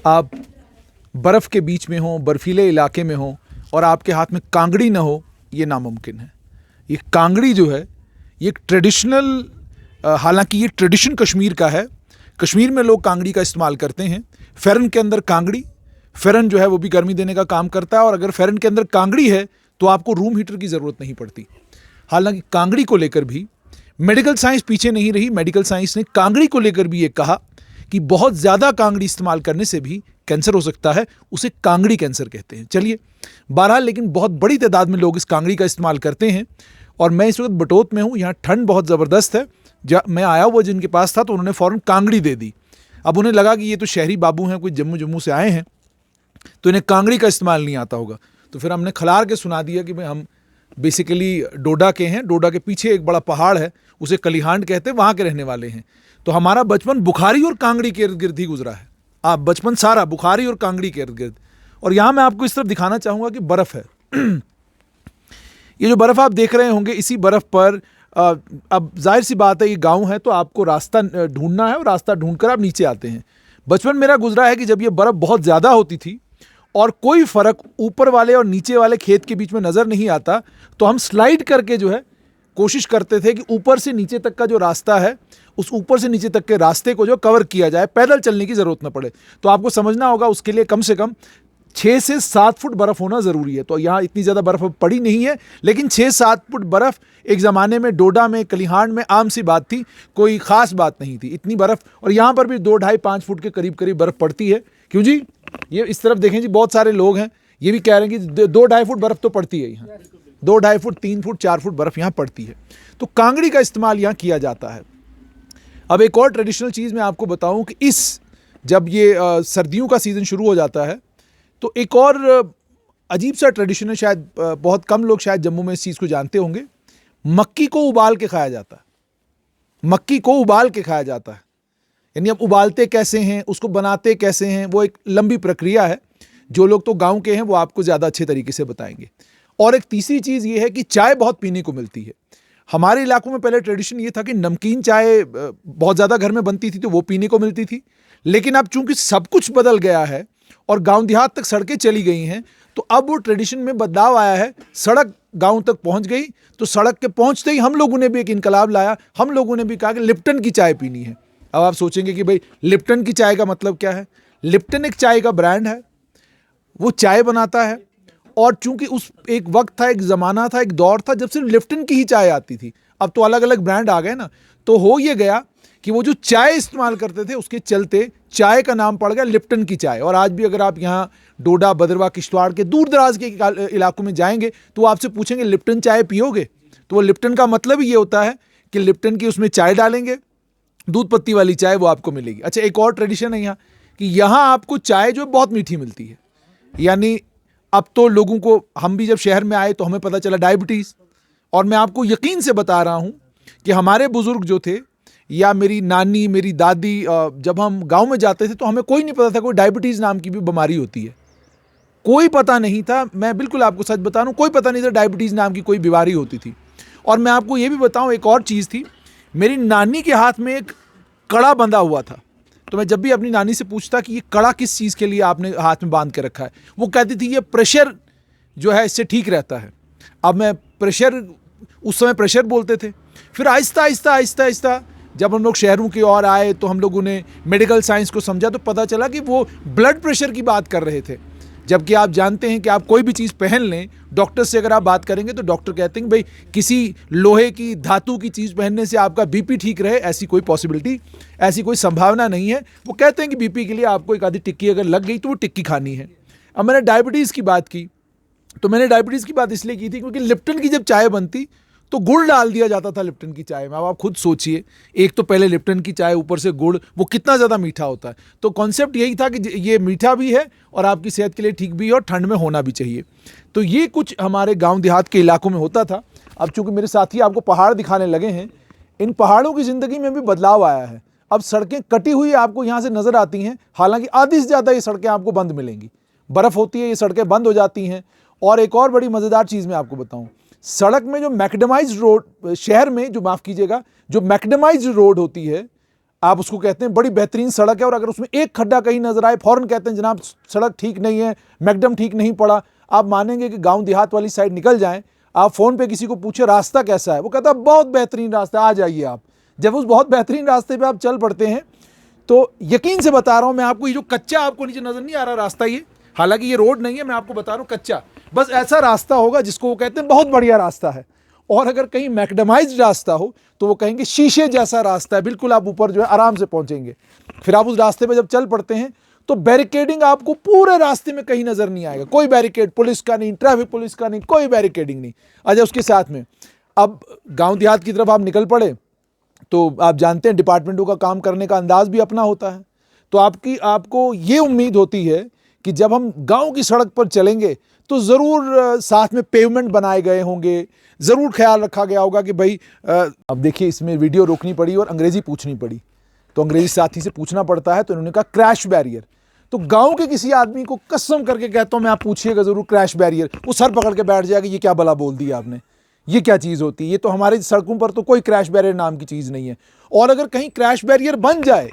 आप बर्फ़ के बीच में हो, बर्फीले इलाके में हो और आपके हाथ में कांगड़ी ना हो, ये नामुमकिन है। ये कांगड़ी जो है ये एक ट्रेडिशनल, हालांकि ये ट्रेडिशन कश्मीर का है। कश्मीर में लोग कांगड़ी का इस्तेमाल करते हैं। फ़ेरन के अंदर कांगड़ी, फ़ेरन जो है वो भी गर्मी देने का काम करता है, और अगर फ़ेरन के अंदर कांगड़ी है तो आपको रूम हीटर की ज़रूरत नहीं पड़ती। हालांकि कांगड़ी को लेकर भी मेडिकल साइंस पीछे नहीं रही। मेडिकल साइंस ने कांगड़ी को लेकर भी ये कहा कि बहुत ज़्यादा कांगड़ी इस्तेमाल करने से भी कैंसर हो सकता है, उसे कांगड़ी कैंसर कहते हैं। चलिए, बहरहाल लेकिन बहुत बड़ी तादाद में लोग इस कांगड़ी का इस्तेमाल करते हैं। और मैं इस वक्त बटोत में हूँ, यहाँ ठंड बहुत ज़बरदस्त है। जब मैं आया हुआ जिनके पास था तो उन्होंने फ़ौरन कांगड़ी दे दी। अब उन्हें लगा कि ये तो शहरी बाबू हैं, कोई जम्मू से आए हैं, तो इन्हें कांगड़ी का इस्तेमाल नहीं आता होगा। तो फिर हमने खलार के सुना दिया कि भाई हम बेसिकली डोडा के हैं, डोडा के पीछे एक बड़ा पहाड़ है, उसे कलिहांड कहते हैं, वहाँ के रहने वाले हैं। तो हमारा बचपन बुखारी और कांगड़ी के इर्द गिर्द ही गुजरा है। आप बचपन सारा बुखारी और कांगड़ी के इर्द गिर्द। और यहाँ मैं आपको इस तरफ दिखाना चाहूँगा कि बर्फ़ है। ये जो बर्फ़ आप देख रहे होंगे, इसी बर्फ़ पर अब जाहिर सी बात है ये गांव है तो आपको रास्ता ढूंढना है, और रास्ता ढूंढकर आप नीचे आते हैं। बचपन मेरा गुजरा है कि जब ये बर्फ़ बहुत ज़्यादा होती थी और कोई फ़र्क ऊपर वाले और नीचे वाले खेत के बीच में नज़र नहीं आता, तो हम स्लाइड करके जो है कोशिश करते थे कि ऊपर से नीचे तक का जो रास्ता है, उस ऊपर से नीचे तक के रास्ते को जो कवर किया जाए, पैदल चलने की ज़रूरत न पड़े। तो आपको समझना होगा उसके लिए कम से कम 6 से 7 फुट बर्फ़ होना ज़रूरी है। तो यहाँ इतनी ज़्यादा बर्फ़ पड़ी नहीं है, लेकिन 6-7 फुट बर्फ़ एक ज़माने में डोडा में, कलिहांड में आम सी बात थी, कोई ख़ास बात नहीं थी इतनी बर्फ़। और यहाँ पर भी 2-2.5-5 फुट के करीब करीब बर्फ़ पड़ती है। क्यों जी? ये इस तरफ देखें जी, बहुत सारे लोग हैं ये भी कह रहे हैं कि 2-2.5 फुट बर्फ़ तो पड़ती है यहाँ, 2-2.5 फुट, 3 फुट, 4 फुट बर्फ़ यहाँ पड़ती है। तो कांगड़ी का इस्तेमाल यहाँ किया जाता है। अब एक और ट्रेडिशनल चीज़ मैं आपको बताऊँ कि जब ये सर्दियों का सीज़न शुरू हो जाता है तो एक और अजीब सा ट्रेडिशन है, शायद बहुत कम लोग शायद जम्मू में इस चीज़ को जानते होंगे। मक्की को उबाल के खाया जाता है। मक्की को उबाल के खाया जाता है, यानी अब उबालते कैसे हैं, उसको बनाते कैसे हैं, वो एक लंबी प्रक्रिया है। जो लोग तो गांव के हैं वो आपको ज़्यादा अच्छे तरीके से बताएंगे। और एक तीसरी चीज़ ये है कि चाय बहुत पीने को मिलती है। हमारे इलाकों में पहले ट्रेडिशन ये था कि नमकीन चाय बहुत ज़्यादा घर में बनती थी तो वो पीने को मिलती थी। लेकिन अब चूंकि सब कुछ बदल गया है और गांव देहात तक सड़कें चली गई हैं, तो अब वो ट्रेडिशन में बदलाव आया है। सड़क गांव तक पहुंच गई, तो सड़क के पहुंचते ही हम लोगों ने भी एक इनकलाब लाया। हम लोगों ने भी कहा कि लिप्टन की चाय पीनी है। अब आप सोचेंगे कि भाई लिप्टन की चाय का मतलब क्या है। लिप्टन एक चाय का ब्रांड है, वो चाय बनाता है। और चूंकि उस एक वक्त था, एक ज़माना था, एक दौर था जब सिर्फ लिप्टन की ही चाय आती थी। अब तो अलग अलग ब्रांड आ गए ना, तो हो ये गया कि वो जो चाय इस्तेमाल करते थे उसके चलते चाय का नाम पड़ गया लिप्टन की चाय। और आज भी अगर आप यहाँ डोडा, भद्रवाह, किश्तवाड़ के दूर दराज के इलाकों में जाएंगे तो वो आपसे पूछेंगे लिप्टन चाय पियोगे, तो वो लिप्टन का मतलब ही ये होता है कि लिप्टन की उसमें चाय डालेंगे, दूध पत्ती वाली चाय वो आपको मिलेगी। अच्छा, एक और ट्रेडिशन है यहाँ कि यहाँ आपको चाय जो बहुत मीठी मिलती है। यानी अब तो लोगों को, हम भी जब शहर में आए तो हमें पता चला डायबिटीज़। और मैं आपको यकीन से बता रहा हूँ कि हमारे बुज़ुर्ग जो थे या मेरी नानी, मेरी दादी, जब हम गांव में जाते थे तो हमें कोई नहीं पता था कोई डायबिटीज़ नाम की भी बीमारी होती है। कोई पता नहीं था, मैं बिल्कुल आपको सच बता रहा हूँ, कोई पता नहीं था डायबिटीज़ नाम की कोई बीमारी होती थी। और मैं आपको ये भी बताऊँ, एक और चीज़ थी, मेरी नानी के हाथ में एक कड़ा बंधा हुआ था। तो मैं जब भी अपनी नानी से पूछता कि ये कड़ा किस चीज़ के लिए आपने हाथ में बांध के रखा है, वो कहती थी ये प्रेशर जो है इससे ठीक रहता है। अब मैं प्रेशर, उस समय प्रेशर बोलते थे। फिर आहिस्ता आहिस्ता आहिस्ता आहिस्ता जब हम लोग शहरों की ओर आए तो हम लोगों ने मेडिकल साइंस को समझा तो पता चला कि वो ब्लड प्रेशर की बात कर रहे थे। जबकि आप जानते हैं कि आप कोई भी चीज़ पहन लें, डॉक्टर से अगर आप बात करेंगे तो डॉक्टर कहते हैं कि भाई किसी लोहे की, धातु की चीज़ पहनने से आपका बीपी ठीक रहे, ऐसी कोई पॉसिबिलिटी, ऐसी कोई संभावना नहीं है। वो कहते हैं कि बीपी के लिए आपको एक आधी टिक्की अगर लग गई तो वो टिक्की खानी है। अब मैंने डायबिटीज़ की बात की, तो मैंने डायबिटीज़ की बात इसलिए की थी क्योंकि लिप्टन की जब चाय बनती तो गुड़ डाल दिया जाता था लिप्टन की चाय में। अब आप खुद सोचिए, एक तो पहले लिप्टन की चाय, ऊपर से गुड़, वो कितना ज़्यादा मीठा होता है। तो कॉन्सेप्ट यही था कि ये मीठा भी है और आपकी सेहत के लिए ठीक भी है और ठंड में होना भी चाहिए। तो ये कुछ हमारे गांव देहात के इलाकों में होता था। अब चूँकि मेरे साथी आपको पहाड़ दिखाने लगे हैं, इन पहाड़ों की ज़िंदगी में भी बदलाव आया है। अब सड़कें कटी हुई आपको यहाँ से नज़र आती हैं, हालाँकि आधी से ज़्यादा ये सड़कें आपको बंद मिलेंगी। बर्फ़ होती है, ये सड़कें बंद हो जाती हैं। और एक और बड़ी मज़ेदार चीज़ मैं आपको बताऊँ, सड़क में जो मैकडेमाइज्ड रोड, शहर में जो, माफ़ कीजिएगा, जो मैकडेमाइज्ड रोड होती है, आप उसको कहते हैं बड़ी बेहतरीन सड़क है, और अगर उसमें एक खड्डा कहीं नजर आए फौरन कहते हैं जनाब सड़क ठीक नहीं है, मैकडम ठीक नहीं पड़ा। आप मानेंगे कि गांव देहात वाली साइड निकल जाएं, आप फोन पे किसी को पूछे रास्ता कैसा है, वो कहता है बहुत बेहतरीन रास्ता, आ जाइए आप। जब उस बहुत बेहतरीन रास्ते पे आप चल पड़ते हैं तो यकीन से बता रहा हूं मैं आपको, ये जो कच्चा आपको नीचे नजर नहीं आ रहा रास्ता, ये हालांकि ये रोड नहीं है, मैं आपको बता रहा हूं कच्चा, बस ऐसा रास्ता होगा जिसको वो कहते हैं बहुत बढ़िया रास्ता है। और अगर कहीं मैकडेमाइज्ड रास्ता हो तो वो कहेंगे शीशे जैसा रास्ता है, बिल्कुल आप ऊपर जो है आराम से पहुंचेंगे। फिर आप उस रास्ते पे जब चल पड़ते हैं तो बैरिकेडिंग आपको पूरे रास्ते में कहीं नजर नहीं आएगा, कोई बैरिकेड पुलिस का नहीं, ट्रैफिक पुलिस का नहीं, कोई बैरिकेडिंग नहीं। अच्छा, उसके साथ में अब गांव देहात की तरफ आप निकल पड़े तो आप जानते हैं डिपार्टमेंटों का काम करने का अंदाज भी अपना होता है। तो आपको ये उम्मीद होती है कि जब हम गांव की सड़क पर चलेंगे तो ज़रूर साथ में पेवमेंट बनाए गए होंगे, ज़रूर ख्याल रखा गया होगा कि भाई अब देखिए इसमें वीडियो रोकनी पड़ी और अंग्रेज़ी पूछनी पड़ी, तो अंग्रेज़ी साथी से पूछना पड़ता है, तो इन्होंने कहा क्रैश बैरियर। तो गांव के किसी आदमी को कसम करके कहता हूँ मैं, आप पूछिएगा ज़रूर क्रैश बैरियर, वो सर पकड़ के बैठ जाएगा, ये क्या भला बोल दिया आपने, ये क्या चीज़ होती है, ये तो हमारी सड़कों पर तो कोई क्रैश बैरियर नाम की चीज़ नहीं है। और अगर कहीं क्रैश बैरियर बन जाए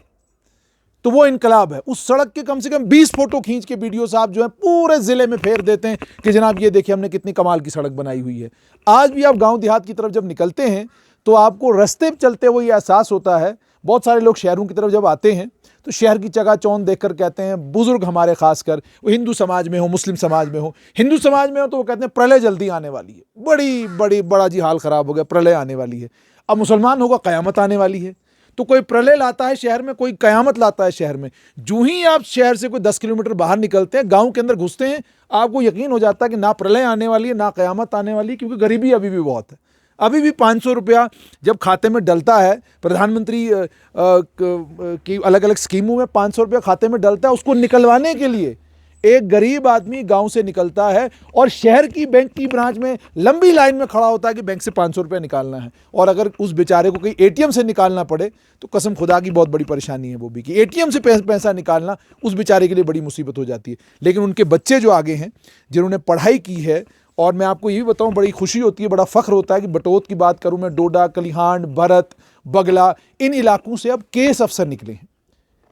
तो वो इनकलाब है। उस सड़क के कम से कम 20 फोटो खींच के वीडियो साहब जो है पूरे जिले में फेर देते हैं कि जनाब ये देखिए हमने कितनी कमाल की सड़क बनाई हुई है। आज भी आप गांव देहात की तरफ जब निकलते हैं तो आपको रास्ते पे चलते हुए ये एहसास होता है। बहुत सारे लोग शहरों की तरफ जब आते हैं तो शहर की चकाचौंध देखकर कहते हैं, बुजुर्ग हमारे खासकर, वो हिंदू समाज में हो मुस्लिम समाज में हो, हिंदू समाज में हो तो वो कहते हैं प्रलय जल्दी आने वाली है, बड़ा जी हाल खराब हो गया, प्रलय आने वाली है। अब मुसलमान होगा कयामत आने वाली है। तो कोई प्रलय लाता है शहर में, कोई कयामत लाता है शहर में। जो ही आप शहर से कोई 10 किलोमीटर बाहर निकलते हैं, गांव के अंदर घुसते हैं, आपको यकीन हो जाता है कि ना प्रलय आने वाली है ना कयामत आने वाली है, क्योंकि गरीबी अभी भी बहुत है। अभी भी 500 रुपया जब खाते में डलता है, प्रधानमंत्री की अलग अलग स्कीमों में 500 रुपया खाते में डलता है, उसको निकलवाने के लिए एक गरीब आदमी गांव से निकलता है और शहर की बैंक की ब्रांच में लंबी लाइन में खड़ा होता है कि बैंक से 500 रुपया निकालना है। और अगर उस बेचारे को कहीं एटीएम से निकालना पड़े तो कसम खुदा की बहुत बड़ी परेशानी है वो भी, कि एटीएम से पैसा निकालना उस बेचारे के लिए बड़ी मुसीबत हो जाती है। लेकिन उनके बच्चे जो आगे हैं, जिन्होंने पढ़ाई की है, और मैं आपको ये भी बताऊं बड़ी खुशी होती है, बड़ा फ़ख्र होता है कि बटोत की बात करूं मैं, डोडा, कलिहांड, भरत, बगला, इन इलाकों से अब केस अफसर निकले हैं।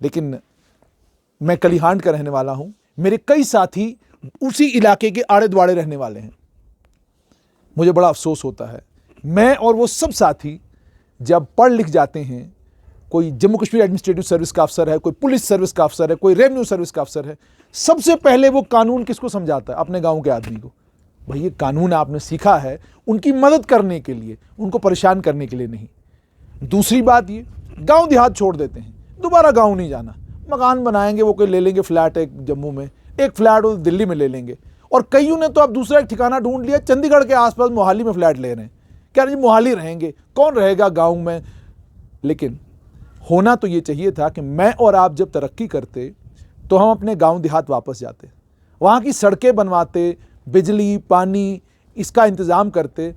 लेकिन मैं कलिहांड का रहने वाला हूं, मेरे कई साथी उसी इलाके के आड़े द्वाड़े रहने वाले हैं। मुझे बड़ा अफसोस होता है, मैं और वो सब साथी जब पढ़ लिख जाते हैं, कोई जम्मू कश्मीर एडमिनिस्ट्रेटिव सर्विस का अफसर है, कोई पुलिस सर्विस का अफसर है, कोई रेवेन्यू सर्विस का अफसर है, सबसे पहले वो कानून किसको समझाता है? अपने गांव के आदमी को। भाई ये कानून आपने सीखा है उनकी मदद करने के लिए, उनको परेशान करने के लिए नहीं। दूसरी बात, ये गांव देहात छोड़ देते हैं, दोबारा गांव नहीं जाना, मकान बनाएंगे, वो कोई ले लेंगे फ्लैट, एक जम्मू में, एक फ्लैट वो दिल्ली में ले लेंगे, और कईयों ने तो अब दूसरा एक ठिकाना ढूंढ लिया, चंडीगढ़ के आसपास मोहाली में फ्लैट ले रहे हैं। क्या जी मोहाली रहेंगे, कौन रहेगा गांव में? लेकिन होना तो ये चाहिए था कि मैं और आप जब तरक्की करते तो हम अपने गांव देहात वापस जाते, वहाँ की सड़कें बनवाते, बिजली पानी इसका इंतज़ाम करते,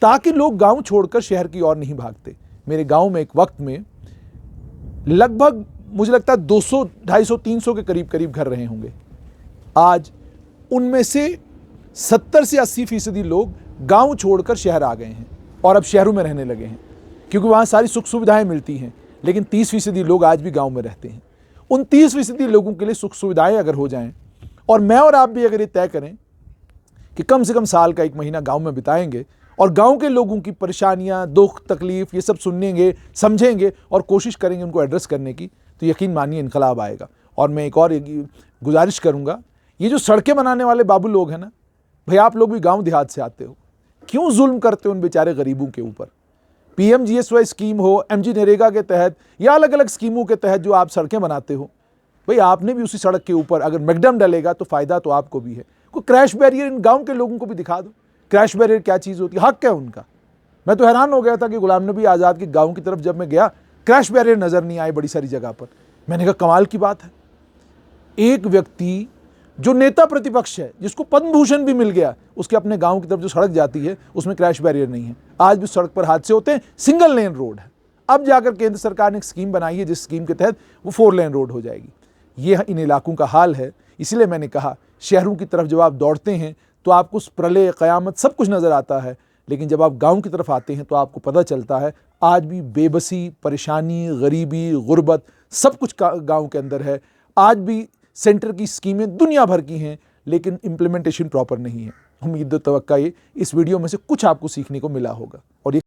ताकि लोग गांव छोड़कर शहर की ओर नहीं भागते। मेरे गांव में एक वक्त में लगभग मुझे लगता है 200, 250, 300 के करीब घर रहे होंगे। आज उनमें से 70 से 80% लोग गांव छोड़कर शहर आ गए हैं और अब शहरों में रहने लगे हैं, क्योंकि वहाँ सारी सुख सुविधाएं मिलती हैं। लेकिन 30% लोग आज भी गांव में रहते हैं। उन 30% लोगों के लिए सुख सुविधाएं अगर हो जाएं, और मैं और आप भी अगर ये तय करें कि कम से कम साल का 1 महीना गांव में बिताएंगे और गांव के लोगों की परेशानियां, दुख, तकलीफ ये सब सुनेंगे, समझेंगे और कोशिश करेंगे उनको एड्रेस करने की, तो यकीन मानिए इनकलाब आएगा। और मैं एक और गुजारिश करूंगा, ये जो सड़कें बनाने वाले बाबू लोग हैं ना, भाई आप लोग भी गांव देहात से आते हो, क्यों जुल्म करते हो उन बेचारे गरीबों के ऊपर? PMGSY स्कीम हो, MG नरेगा के तहत या अलग अलग स्कीमों के तहत जो आप सड़कें बनाते हो, भाई आपने भी उसी सड़क के ऊपर अगर मैकडम डलेगा तो फ़ायदा तो आपको भी है। कोई क्रैश बैरियर इन गांव के लोगों को भी दिखा दो, क्रैश बैरियर क्या चीज़ होती है, हक है उनका। मैं तो हैरान हो गया था कि गुलाम नबी आज़ाद के गाँव की तरफ जब मैं गया, क्रैश बैरियर नज़र नहीं आए बड़ी सारी जगह पर। मैंने कहा कमाल की बात है, एक व्यक्ति जो नेता प्रतिपक्ष है, जिसको पद्म भूषण भी मिल गया, उसके अपने गांव की तरफ जो सड़क जाती है उसमें क्रैश बैरियर नहीं है। आज भी सड़क पर हादसे होते हैं, सिंगल लेन रोड है। अब जाकर केंद्र सरकार ने एक स्कीम बनाई है जिस स्कीम के तहत वो 4 लेन रोड हो जाएगी। ये इन इलाकों का हाल है। इसलिए मैंने कहा शहरों की तरफ जब आप दौड़ते हैं तो आपको प्रलय, क़यामत सब कुछ नज़र आता है, लेकिन जब आप गांव की तरफ आते हैं तो आपको पता चलता है आज भी बेबसी, परेशानी, गरीबी, गुर्बत सब कुछ गांव के अंदर है। आज भी सेंटर की स्कीमें दुनिया भर की हैं, लेकिन इम्प्लीमेंटेशन प्रॉपर नहीं है। उम्मीद तो तवक्का ये इस वीडियो में से कुछ आपको सीखने को मिला होगा। और ये